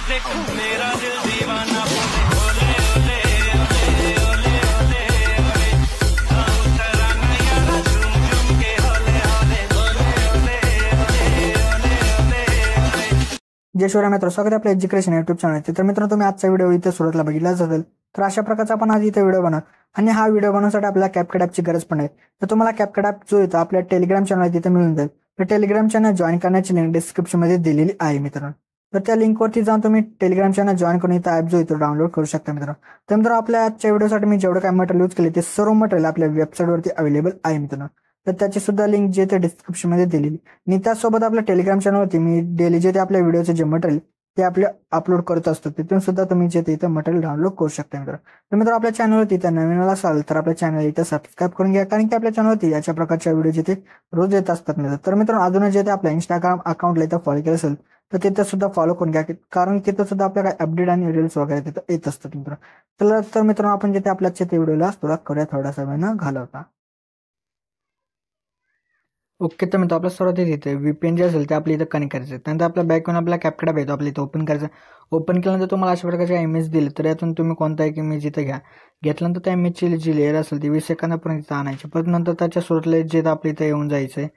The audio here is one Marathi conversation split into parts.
देखूं मेरा दिल दीवाना बोले ओले ओले ओले ओले ओले ओले आओ तराना यारा झूम झूम के ओले ओले ओले ओले ओले ओले ओले। जय शिवराय मित्र, स्वागत आहे आपल्या एज्युकेशन यूट्यूब चॅनल. तर मित्रांनो, तुम्ही आजचा व्हिडिओ इथे सुरुवातीला बघितलाच असेल. तर अशा प्रकारचा आपण आज इथे व्हिडिओ बनवणार आणि हा व्हिडिओ बनवण्यासाठी आपल्याला कॅपकट ॲपची गरज पण आहे. तर तुम्हाला कॅपकट ॲप जो येतो आपल्या टेलिग्राम चॅनल तिथे मिळून जाईल. तर टेलिग्राम चॅनल जॉईन करण्याची लिंक डिस्क्रिप्शन मध्ये दिलेली आहे मित्रांनो. तर त्या लिंकवरती जाऊन तुम्ही टेलिग्राम चॅनल जॉईन करून इथं ॲप जो येतो डाउनलोड करू शकता मित्रांनो. तर मित्रांनो, आपल्या आजच्या व्हिडिओसाठी मी जेवढं काय मटेरियल यूज केले ते सर्व मटेरियल आपल्या वेबसाईटवरती अवेलेबल आहे मित्रांनो. तर त्याची सुद्धा लिंक जे ते डिस्क्रिप्शन मध्ये दिलेली. आणि त्यासोबत आपल्या टेलिग्राम चॅनलवरती मी डेली जे ते आपल्या व्हिडिओचे जे मटेरियल ते आपले अपलोड करत असतो, तिथून सुद्धा तुम्ही जे इथं मटेरियल डाउनलोड करू शकता मित्रांनो. तर मित्रांनो, आपल्या चॅनलवरती इथं नवीन असाल तर आपल्या चॅनल इथं सबस्क्राईब करून घ्या, कारण की आपल्या चॅनलवरती याच्या प्रकारच्या व्हिडिओ जिथे रोज येत असतात मित्रांनो. तर मित्रांनो, अजून जे ते आपल्या इंस्टाग्राम अकाउंटला इथं फॉलो केलं असेल तर तिथं सुद्धा फॉलो करून घ्या, कारण तिथं सुद्धा आपल्या काय अपडेट आणि रील्स वगैरे तिथं येत असतात मित्रांनो. तर मित्रांनो, आपण जे ते आपल्या ते व्हिडिओला थोडा करूया थोडासा वेळ न घालवता. ओके, तर मित्र आपल्या सर्वात इथे VPN जे असेल ते आपल्या इथं कनेक्ट करायचं. त्यानंतर आपल्या बॅकग्राऊंड आपला कॅपकट ॲप येतो आपल्या इथं ओपन करायचं. ओपन केल्यानंतर तुम्हाला अशा प्रकारचे इमेज दिले, तर यातून तुम्ही कोणता एक इमेज इथं घ्या. घेतल्यानंतर त्या इमेजची जी लेअर असेल ती 20 सेकंदापर्यंत इथं आणायची. परत नंतर त्याच्या सुरुवातीला जे आपल्या इथं येऊन जायचं आहे.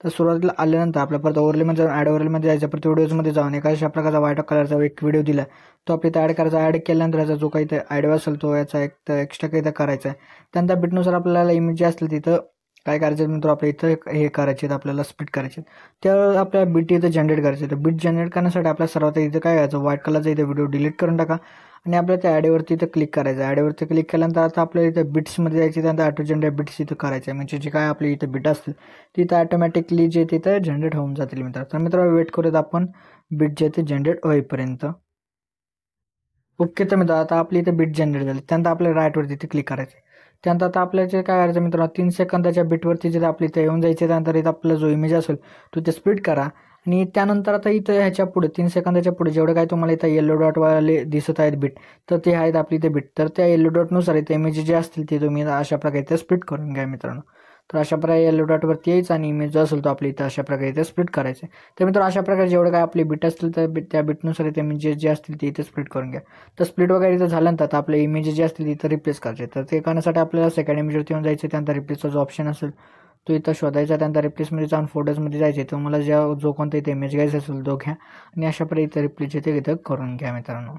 तर सुरुवातीला आल्यानंतर आपल्या परत ओव्हरलेमध्ये जाऊन ॲड ओव्हरलेमध्ये जायचं. परत व्हिडिओजमध्ये जाऊन एका अशा प्रकारचा व्हाईट कलरचा एक व्हिडिओ दिला तो आपल्या इथं ॲड करायचा. ॲड केल्यानंतर याचा जो काही ॲड असेल तो याचा एक एक्स्ट्रा काही करायचा आहे. त्यानंतर बिटनुसार आपल्याला इमेज जे असतील तिथं काय करायचं मित्र, आपल्या इथं हे करायचे आपल्याला स्प्लिट करायचे. त्या आपल्या बीट इथं जनरेट करायचे. तर बीट जनरेट करण्यासाठी आपल्याला सर्वात इथं काय करायचं, व्हाईट कलरचा इथं व्हिडिओ डिलीट करून टाका आणि आपल्याला त्या ॲडवरती इथं क्लिक करायचं. ॲडवरती क्लिक केल्यानंतर आता आपल्याला इथं बिट्समध्ये जायचे. त्यानंतर ऑटो जनरेट बिट्स इथं करायचं, म्हणजे जे काय आपली इथं बीट असतील तिथं ऑटोमॅटिकली जे तिथं जनरेट होऊन जातील मित्र. तर मित्रांनो, वेट करूयात आपण बीट जे ते जनरेट होईपर्यंत. ओके, तर मित्र आता आपली इथं बीट जनरेट झाली. त्यानंतर आपल्या राईटवरती इथे क्लिक करायचं. त्यानंतर आता आपल्याला जे काय करायचं मित्रांनो, 3 सेकंदाच्या बिटवरती जे आपल्या इथं येऊन जायचे. त्यानंतर इथं आपला जो इमेज असेल तो ते स्प्लिट करा आणि त्यानंतर आता इथं ह्याच्या पुढे 3 सेकंदाच्या पुढे जेवढं काय तुम्हाला इथं येलो डॉटवाले दिसत आहेत बीट, तर ते आहेत आपली इथे बीट. तर त्या येलो डॉटनुसार इथे इमेज जे असतील ते तुम्ही अशा प्रकारे इथे स्प्लिट करून घ्या मित्रांनो. तर अशा प्रकारे येलो डॉटवरती यायचं आणि इमेज जो असेल तो आपल्या इथं अशा प्रकारे इथे स्प्लिट करायचं. तर मित्रांनो, अशा प्रकारे जेवढं काय आपली बीट असतील तर त्या बीटनुसार इथे इमेजेस जे असतील ते इथे स्प्लिट करून घ्या. तर स्प्लिट वगैरे इथं झाल्यानंतर आता आपले इमेजेस जे असतील तिथं रिप्लेस करायचे. तर ते करण्यासाठी आपल्याला सेकंड इमेजवरती येऊन जायचं. त्यानंतर रिप्लेसचा जो ऑप्शन असेल तो इथं शोधायचा. त्यानंतर रिप्लेसमध्ये जाऊन फोटोजमध्ये जायचे. तुम्हाला जो कोणता इथे इमेज घ्यायचा असेल तो घ्या आणि अशा प्रकारे इथं रिप्लेस जे ते इथं करून घ्या मित्रांनो.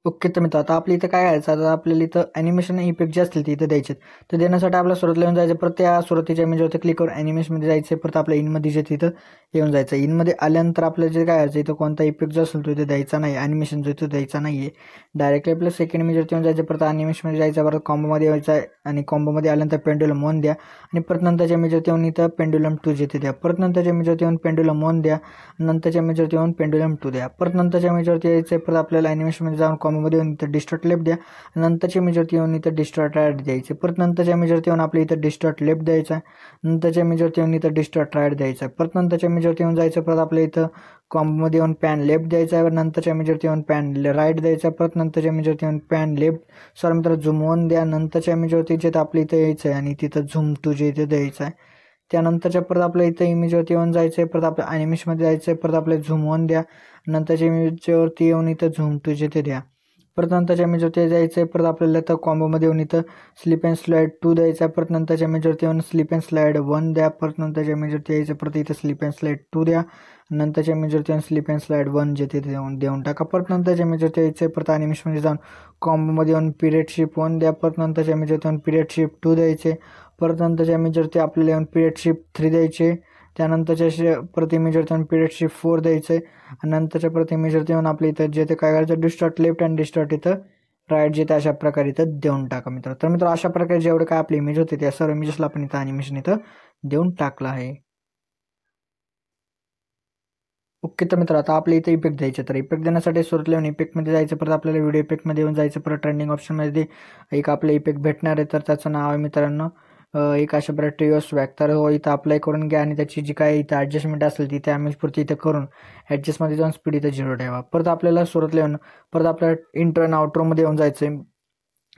ओके, तर मित्र आता आपल्या इथं काय करायचं, आता आपल्याला इथं ॲनिमेशन इफेक्ट जे असतील ते इथं द्यायचे. तर देण्यासाठी आपल्याला सुरुवातीला येऊन जायचं. परत त्या सुरुवातीच्या इमेजवरती क्लिक करून ॲनिमेशनमध्ये जायचं. परत आपल्या इनमध्ये जे तिथं येऊन जायचं. इनमध्ये आल्यानंतर आपल्याला जे काय करायचं, इथं कोणता इफेक्ट जो असेल तो इथं द्यायचा नाही, ॲनिमेशन जो इथं द्यायचा नाही आहे. डायरेक्टली आपल्या सेकंड इमेजवरती येऊन जायचं. परत ॲनिमेशनमध्ये जायचं. परत कॉम्बोमध्ये यायचं आणि कॉम्बोमध्ये आल्यानंतर पेंडुलम 1 द्या आणि परत नंतरच्या इमेजवरती येऊन इथं पेंडुलम 2 जे ते द्या. परत नंतरच्या इमेजवरती येऊन पेंडुलम 1 द्या. नंतरच्या इमेजवरती येऊन पेंडुलम 2 द्या. परत नंतरच्या इमेजवरती यायचं. परत आपल्याला ॲनिमेशनमध्ये जाऊन कॉम्बोमध्ये येऊन इथं डिस्टॉर्ट लेफ्ट द्या. नंतरच्या इमेजवरती येऊन इथं डिस्टॉर्ट राईट द्यायचे. परत नंतरच्या इमेजवरती येऊन आपल्या इथं डिस्टॉर्ट लेफ्ट द्यायचा. नंतरच्या इमेजवरती येऊन इथं डिस्टॉर्ट राईट द्यायचा. परत नंतरच्या इमेजवरती येऊन जायचं. परत आपल्या इथं कॉम्बोमध्ये येऊन पॅन लेफ्ट द्यायचा. नंतरच्या इमेजवरती येऊन पॅन राईट द्यायचा. परत नंतरच्या इमेजवरती येऊन पॅन लेफ्ट मित्र झूम 1 द्या. नंतरच्या इमेजवरती जे आपल्या इथं यायचं आहे आणि तिथं झूम 2 जे इथे द्यायचं आहे. त्यानंतरच्या परत आपल्या इथं इमेजवरती येऊन जायचं आहे. परत आपल्या ॲनिमेशनमध्ये जायचं आहे. परत आपल्या झूम 1 द्या. नंतरच्या इमेजवरती येऊन इथं झूम 2 जे ते द्या. परत नंतरच्या इमेजवरती जायचं आहे. परत आपल्याला तर कॉम्बोमध्ये येऊन इथं स्लिप अँड स्लाईड 2 द्यायचा. परत नंतरच्या इमेजवरती येऊन स्लिप अँड स्लाईड 1 द्या. परत नंतरच्या इमेजवरती यायचं. परत इथं स्लिप अँड स्लाईड 2 द्या. नंतरच्या इमेजवरती येऊन स्लिप अँड स्लाईड 1 जे ते देऊन टाका. परत नंतरच्या इमेजवरती यायचं. परत ॲनिमेशनमध्ये जाऊन कॉम्बोमध्ये येऊन पिरियड शिफ्ट 1 द्या. परत नंतरच्या इमेजवरती येऊन पिरियड शिफ्ट 2 द्यायचे. परत नंतरच्या इमेजवरती आपल्याला येऊन पिरियड शिफ्ट 3 द्यायचे. त्यानंतरच्या परत इमेजवरती येऊन पिरियड शिफ्ट 4 द्यायचं आणि नंतरच्या परत इमेजवरती येऊन आपल्या इथं जे ते काय करायचं, डिस्टॉर्ट लेफ्ट आणि डिस्टॉर्ट इथं राईट जे ते अशा प्रकारे इथं देऊन टाका मित्र. तर मित्र अशा प्रकारे जेवढं काय आपली इमेज होते त्या सर्व इमेजेसला आपण इथं ॲनिमेशन इथं देऊन टाकलं आहे. ओके, तर मित्र आता आपल्या इथे इफेक्ट द्यायचे. तर इफेक्ट देण्यासाठी सुरुवातीला येऊन इफेक्टमध्ये जायचं. परत आपल्याला व्हिडिओ इफेक्टमध्ये येऊन जायचं. परत ट्रेंडिंग ऑप्शनमध्ये एक आपलं इफेक्ट भेटणार आहे. तर त्याचं नाव आहे मित्रांनो एक अशा प्रकारे ट्रिओ स्वॅग. तर हो इथं अप्लाय करून घ्या आणि त्याची जी काय इथं ॲडजस्टमेंट असेल ती त्या इमेजपुरती इथं करून ॲडजस्टमध्ये जाऊन स्पीड इथं 0 ठेवा. परत आपल्याला सुरुवातीला येऊन परत आपल्याला इंट्रो आणि आउट्रोमध्ये येऊन जायचं आहे.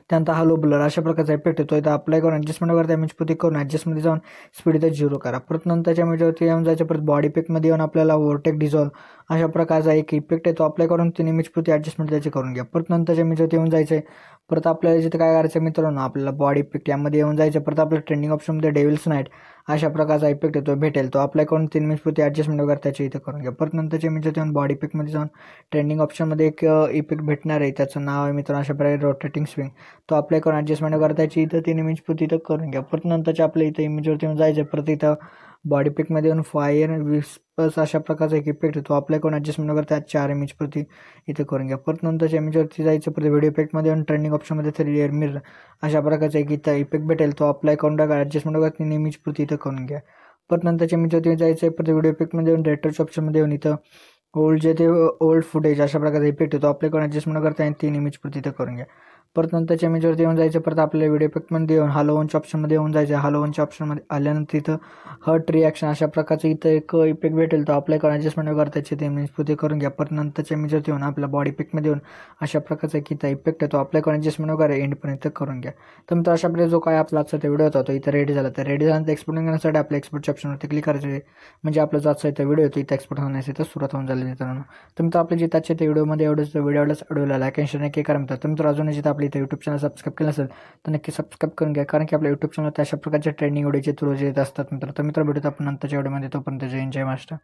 त्यानंतर हॅलो ब्लर अशा प्रकारचा इफेक्ट येतो. इथं अप्लाय करून ॲडजस्टमेंट वगैरे इमेज पुती करून ॲडजस्टमध्ये जाऊन स्पीड इथं 0 करा. परत नंतरच्या इमेजवरती येऊन जायचं. परत बॉडी इफेक्टमध्ये येऊन आपल्याला वोर्टेक डिझॉल्व अशा प्रकारचा एक इफेक्ट आहे तो अप्लाय करून तीन इमेज पुती ॲडजस्टमेंट त्याची करून घ्या. परत नंतरच्या इमेजवरती येऊन जायचं आहे. परत आपल्याला जिथे काय करायचं मित्रांनो, आपल्याला बॉडी इफेक्ट यामध्ये येऊन जायचं. परत आपल्या ट्रेंडिंग ऑप्शनमध्ये डेव्हिल्स नाईट अशा प्रकारचा इफेक्ट येतो भेटेल तो अप्लाय करून 3 इमेज पुती ॲडजस्टमेंट वगैरे त्याची इथं करून घ्या. परत नंतरच्या इमेजवरती येऊन बॉडी इफेक्टमध्ये जाऊन ट्रेंडिंग ऑप्शनमध्ये एक इफेक्ट भेटणार आहे, त्याचं नाव आहे मित्रांनो अशा प्रकारे रोटेटिंग स्विंग, तो अप्लाय करून ॲडजस्टमेंट वगैरे त्याची इथं 3 इमेज पुती इथं करून घ्या. परत नंतरच्या आपल्या इथं इमेजवरती येऊन जायचं. परत इथं बॉडी पिकमध्ये येऊन फायर विस्पर्स अशा प्रकारचा एक इफेक्ट तो अप्लाय करून ॲडजस्टमेंट वगैरे त्यात 4 इमेज प्रति इथे करून घ्या. परत नंतरच्या इमेजवरती जायचं. परत व्हिडिओ इफेक्टमध्ये येऊन ट्रेंडिंग ऑप्शनमध्ये 3 मिरर अशा प्रकारचा एक इथं इफेक्ट भेटेल तो अप्लाय करून टाका ॲडजस्टमेंट वगैरे 3 इमेज प्रति इथं करून घ्या. परत नंतरच्या इमेजवरती जायचं. परत व्हिडिओ इफेक्टमध्ये येऊन रेटर्स ऑप्शनमध्ये येऊन इथं ओल्ड जे ते ओल्ड फुटेज अशा प्रकारचा इफेक्ट तो अप्लाय करून ॲडजस्टमेंट वगैरे त्याने 3 इमेज प्रति इथं करून घ्या. परत नंतरच्या इमेजवरती येऊन जायचं. परत आपल्या व्हिडिओ इफेक्टमध्ये येऊन हॅलोवनच्या ऑप्शनमध्ये येऊन जायचं. हॅलोवनच्या ऑप्शनमध्ये आल्यानंतर इथं हर्ट रिॲक्शन अशा प्रकारचं इथं एक इफेक्ट भेटेल तो अप्लाय करून ॲडजस्टमेंट वगैरे त्याचे 3 इमेज पुते करून घ्या. परत नंतरच्या इमेजवरती येऊन आपल्या बॉडी पिकमध्ये येऊन अशा प्रकारचा एक इथं इफेक्ट आहे तो अप्लाय करून ॲडजस्टमेंट वगैरे एंड पण इथं करून घ्या. तर अशा प्रकारे जो काय आपला आजचा व्हिडिओ होता तो इथं रेडी झाला. तर रेडी झाल्यानंतर एक्सपोर्ट करण्यासाठी आपल्या एक्सपोर्टच्या ऑप्शनवरती क्लिक करायचे म्हणजे आपला जो आजचा इथं व्हिडिओ होतो इथं एक्सपोर्ट होण्यास इथं सुरुवात होऊन झाली मित्रांनो. तर आपल्या जिथं आजच्या व्हिडिओमध्ये व्हिडिओला लाईक आणि शेअर नक्की करा मित्रांनो. तर अजून जिथं आपल्या इथं यूट्यूब चॅनल सबस्क्राईब केलं असेल तर नक्की सबस्क्राईब करून घ्या, कारण की आपल्या यूट्यूब चॅनलवर अशा प्रकारचे ट्रेंडिंग व्हिडिओचे थ्रू येत असतात मित्र. तर भेटूत आपण नंतरच्या व्हिडिओमध्ये, तोपर्यंत जय हिंद जय महाराष्ट्र.